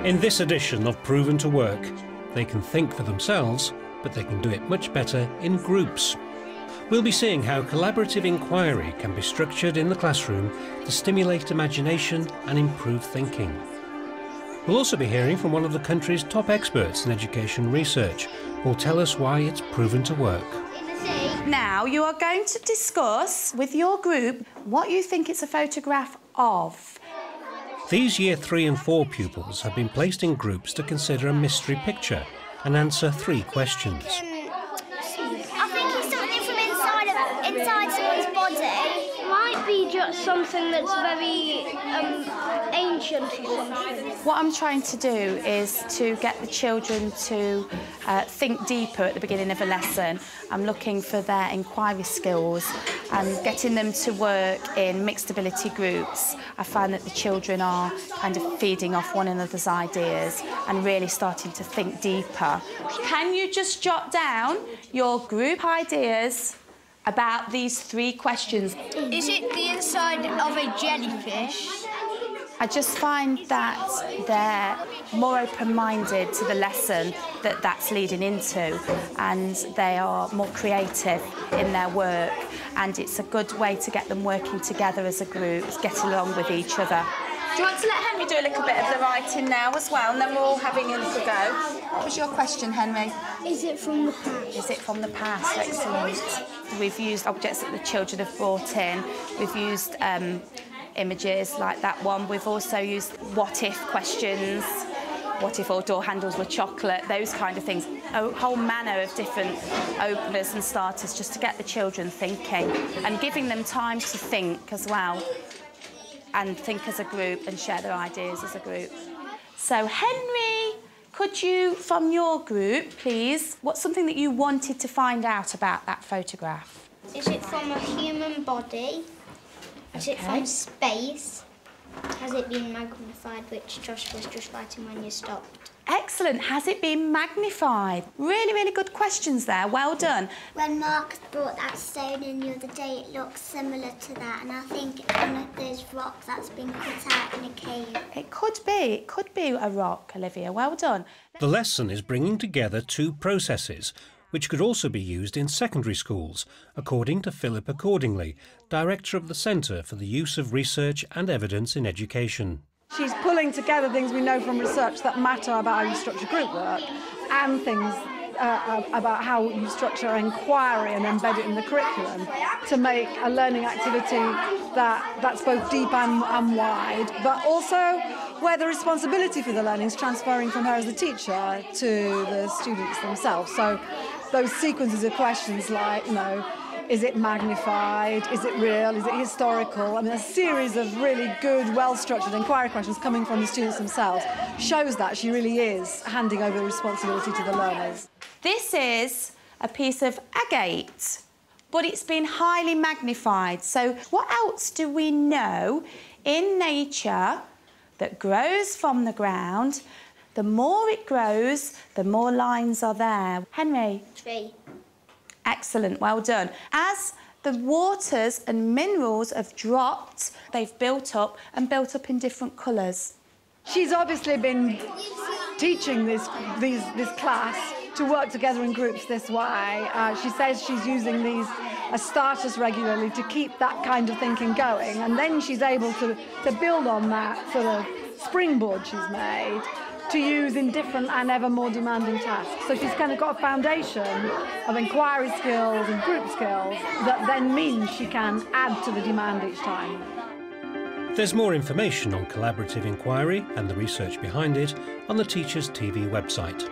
In this edition of Proven to Work, they can think for themselves, but they can do it much better in groups. We'll be seeing how collaborative inquiry can be structured in the classroom to stimulate imagination and improve thinking. We'll also be hearing from one of the country's top experts in education research, who will tell us why it's proven to work. Now you are going to discuss with your group what you think it's a photograph of. These Year 3 and 4 pupils have been placed in groups to consider a mystery picture and answer 3 questions. I think it's something from inside someone's body. Might be just something that's very ancient or something. What I'm trying to do is to get the children to think deeper at the beginning of a lesson. I'm looking for their inquiry skills and getting them to work in mixed ability groups. I find that the children are kind of feeding off one another's ideas and really starting to think deeper. Can you just jot down your group ideas about these 3 questions? Is it the inside of a jellyfish? I just find that they're more open-minded to the lesson that's leading into, and they are more creative in their work, and it's a good way to get them working together as a group, get along with each other. Do you want to let Henry do a little bit of the writing now as well, and then we're all having a little go? What was your question, Henry? Is it from the past? Is it from the past? Excellent. We've used objects that the children have brought in. We've used images like that one. We've also used what-if questions. What if all door handles were chocolate? Those kind of things. A whole manner of different openers and starters just to get the children thinking and giving them time to think as well and think as a group and share their ideas as a group. So, Henry, could you, from your group, please, what's something that you wanted to find out about that photograph? Is it from a human body? Is it from space? Has it been magnified, which Josh was just writing when you stopped? Excellent. Has it been magnified? Really, really good questions there. Well done. When Marcus brought that stone in the other day, it looks similar to that, and I think it's one of those rocks that's been cut out in a cave. It could be. It could be a rock, Olivia. Well done. The lesson is bringing together 2 processes, which could also be used in secondary schools, according to Philip Accordingly, Director of the Centre for the Use of Research and Evidence in Education. She's pulling together things we know from research that matter about how you structure group work and things about how you structure inquiry and embed it in the curriculum to make a learning activity that's both deep and wide, but also where the responsibility for the learning is transferring from her as a teacher to the students themselves. So those sequences of questions like, is it magnified? Is it real? Is it historical? I mean, a series of really good, well-structured inquiry questions coming from the students themselves shows that she really is handing over the responsibility to the learners. This is a piece of agate, but it's been highly magnified. So what else do we know in nature that grows from the ground? The more it grows, the more lines are there. Henry? 3. Excellent, well done. As the waters and minerals have dropped, they've built up in different colours. She's obviously been teaching this class to work together in groups this way. She says she's using these as starters regularly to keep that kind of thinking going, and then she's able to build on that sort of springboard she's made to use in different and ever more demanding tasks. So she's kind of got a foundation of inquiry skills and group skills that then means she can add to the demand each time. There's more information on collaborative inquiry and the research behind it on the Teachers TV website.